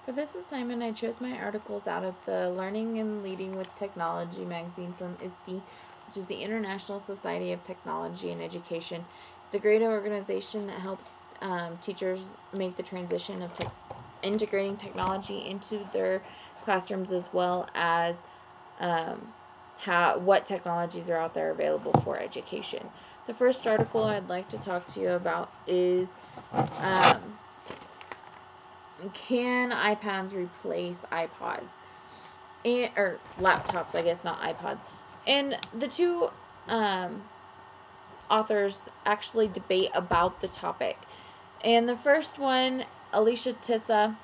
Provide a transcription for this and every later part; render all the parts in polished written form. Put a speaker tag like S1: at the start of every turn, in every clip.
S1: For this assignment, I chose my articles out of the Learning and Leading with Technology magazine from ISTE, which is the International Society of Technology and Education. It's a great organization that helps teachers make the transition of integrating technology into their classrooms, as well as what technologies are out there available for education. The first article I'd like to talk to you about is can iPads replace iPods? Or laptops, I guess, not iPods. And the two authors actually debate about the topic. And the first one, Alicia Tissa,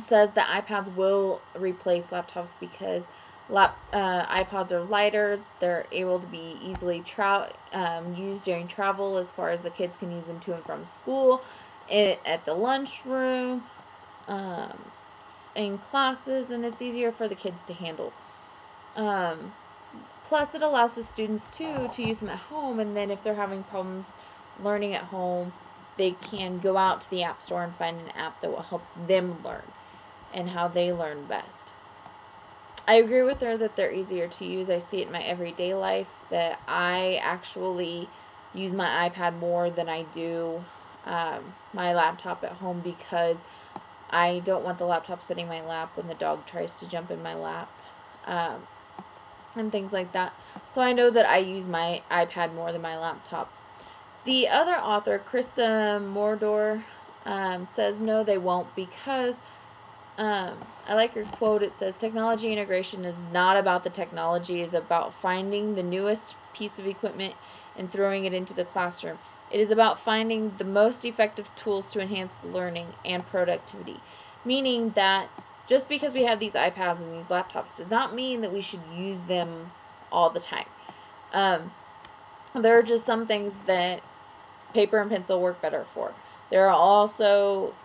S1: says that iPads will replace laptops because iPods are lighter. They're able to be easily used during travel, as far as the kids can use them to and from school, at the lunchroom, in classes, and it's easier for the kids to handle. Plus, it allows the students too to use them at home, and then if they're having problems learning at home, they can go out to the App Store and find an app that will help them learn and how they learn best. I agree with her that they're easier to use. I see it in my everyday life that I actually use my iPad more than I do my laptop at home, because I don't want the laptop sitting in my lap when the dog tries to jump in my lap, and things like that. So I know that I use my iPad more than my laptop. The other author, Krista Mordor, says no, they won't, because I like her quote. It says, "Technology integration is not about the technology, it's about finding the newest piece of equipment and throwing it into the classroom. It is about finding the most effective tools to enhance learning and productivity." Meaning that just because we have these iPads and these laptops does not mean that we should use them all the time. There are just some things that paper and pencil work better for. There are also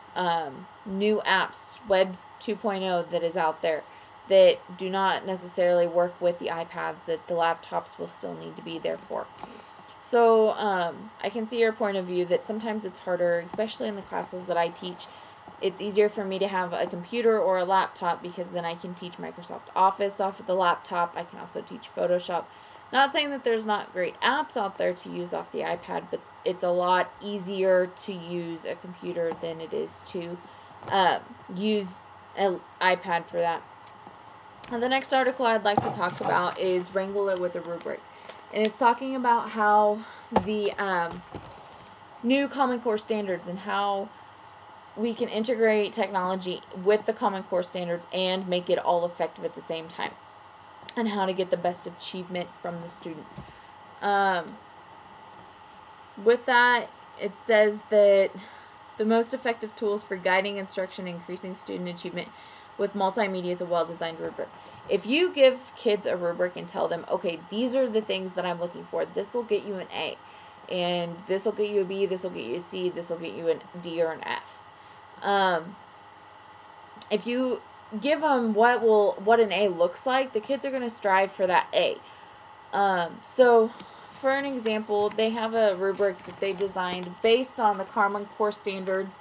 S1: new apps, Web 2.0, that is out there that do not necessarily work with the iPads, that the laptops will still need to be there for. So I can see your point of view that sometimes it's harder, especially in the classes that I teach. It's easier for me to have a computer or a laptop, because then I can teach Microsoft Office off of the laptop. I can also teach Photoshop. Not saying that there's not great apps out there to use off the iPad, but it's a lot easier to use a computer than it is to use an iPad for that. And the next article I'd like to talk about is Wrangle It with a Rubric. And it's talking about how the new Common Core standards and how we can integrate technology with the Common Core standards and make it all effective at the same time, and how to get the best achievement from the students. With that, it says that the most effective tools for guiding instruction and increasing student achievement with multimedia is a well-designed rubric. If you give kids a rubric and tell them, okay, these are the things that I'm looking for, this will get you an A, and this will get you a B, this will get you a C, this will get you a D or an F. If you give them what an A looks like, the kids are going to strive for that A. So, for an example, they have a rubric that they designed based on the Common Core standards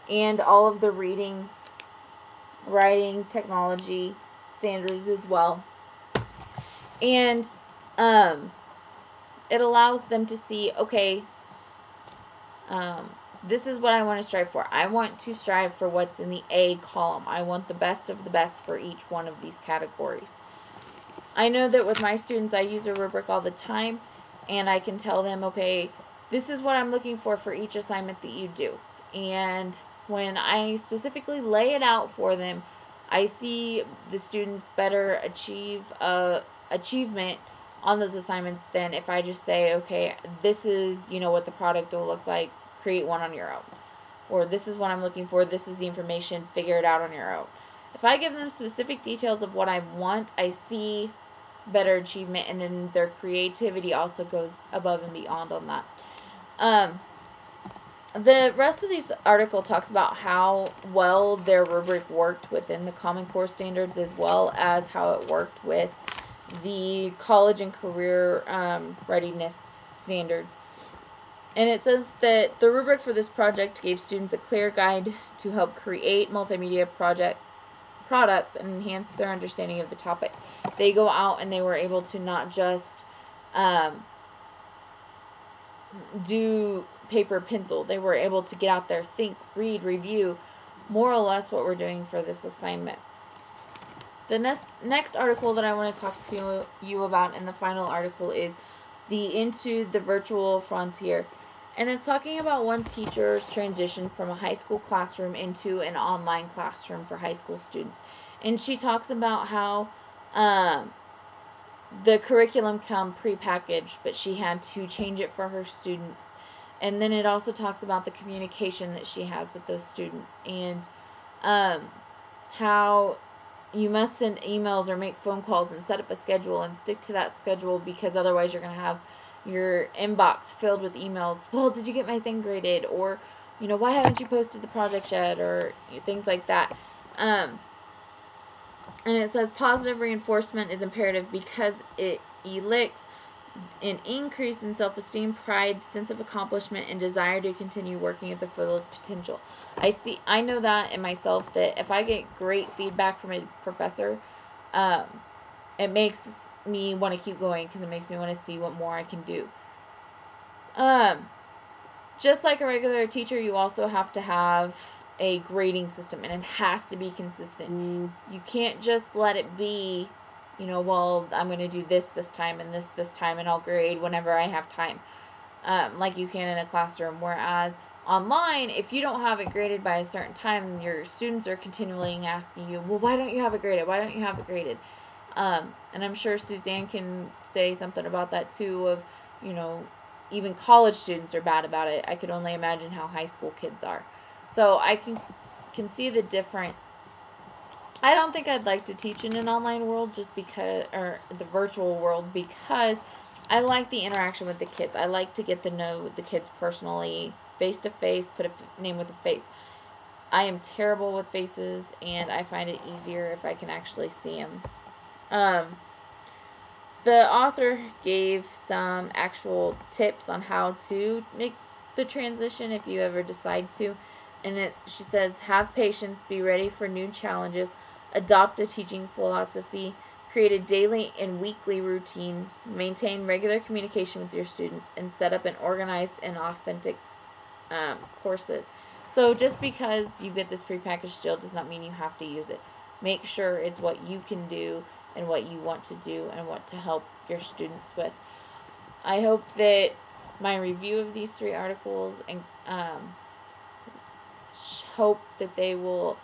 S1: and all of the reading, writing, technology standards as well. And it allows them to see, okay, this is what I want to strive for. I want to strive for what's in the A column. I want the best of the best for each one of these categories. I know that with my students, I use a rubric all the time, and I can tell them, okay, this is what I'm looking for each assignment that you do. And when I specifically lay it out for them, I see the students better achieve achievement on those assignments than if I just say, okay, this is, what the product will look like, create one on your own. Or this is what I'm looking for, this is the information, figure it out on your own. If I give them specific details of what I want, I see better achievement, and then their creativity also goes above and beyond on that. The rest of this article talks about how well their rubric worked within the Common Core standards, as well as how it worked with the college and career readiness standards. And it says that the rubric for this project gave students a clear guide to help create multimedia products and enhance their understanding of the topic. They go out and they were able to not just do paper pencil. They were able to get out there, think, read, review, more or less what we're doing for this assignment. The next article that I want to talk to you about in the final article is Into the Virtual Frontier. And it's talking about one teacher's transition from a high school classroom into an online classroom for high school students. And she talks about how the curriculum come prepackaged, but she had to change it for her students. And then it also talks about the communication that she has with those students, and how you must send emails or make phone calls and set up a schedule and stick to that schedule, because otherwise you're going to have your inbox filled with emails. Well, did you get my thing graded? Or, you know, why haven't you posted the project yet? Or things like that. And it says positive reinforcement is imperative because it elicits an increase in self-esteem, pride, sense of accomplishment, and desire to continue working at the fullest potential. I know that in myself, that if I get great feedback from a professor, it makes me want to keep going, because it makes me want to see what more I can do. Just like a regular teacher, you also have to have a grading system, and it has to be consistent. You can't just let it be, you know, well, I'm going to do this time and this time, and I'll grade whenever I have time, like you can in a classroom. Whereas online, if you don't have it graded by a certain time, your students are continually asking you, well, why don't you have it graded? Why don't you have it graded? And I'm sure Suzanne can say something about that too, of, you know, even college students are bad about it. I could only imagine how high school kids are. So I can see the difference. I don't think I'd like to teach in an online world, just because, or the virtual world, because I like the interaction with the kids. I like to get to know the kids personally, face to face, put a name with a face. I am terrible with faces, and I find it easier if I can actually see them. The author gave some actual tips on how to make the transition if you ever decide to. And she says, have patience, be ready for new challenges, adopt a teaching philosophy, create a daily and weekly routine, maintain regular communication with your students, and set up an organized and authentic courses. So just because you get this prepackaged deal does not mean you have to use it. Make sure it's what you can do and what you want to do and what to help your students with. I hope that my review of these 3 articles, and hope that they will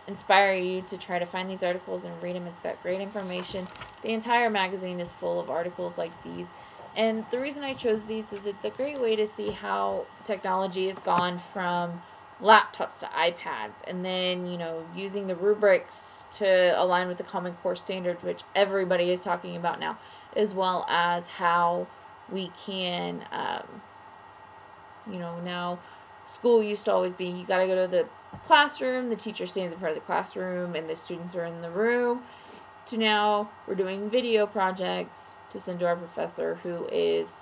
S1: inspire you to try to find these articles and read them. It's got great information. The entire magazine is full of articles like these. And the reason I chose these is it's a great way to see how technology has gone from laptops to iPads, and then, you know, using the rubrics to align with the Common Core standards, which everybody is talking about now, as well as how we can, you know, now school used to always be, you got to go to the classroom, the teacher stands in front of the classroom, and the students are in the room, to now we're doing video projects to send to our professor, who is,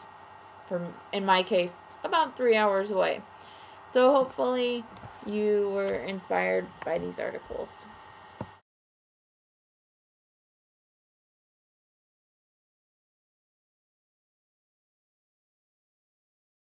S1: in my case, about 3 hours away. So hopefully you were inspired by these articles.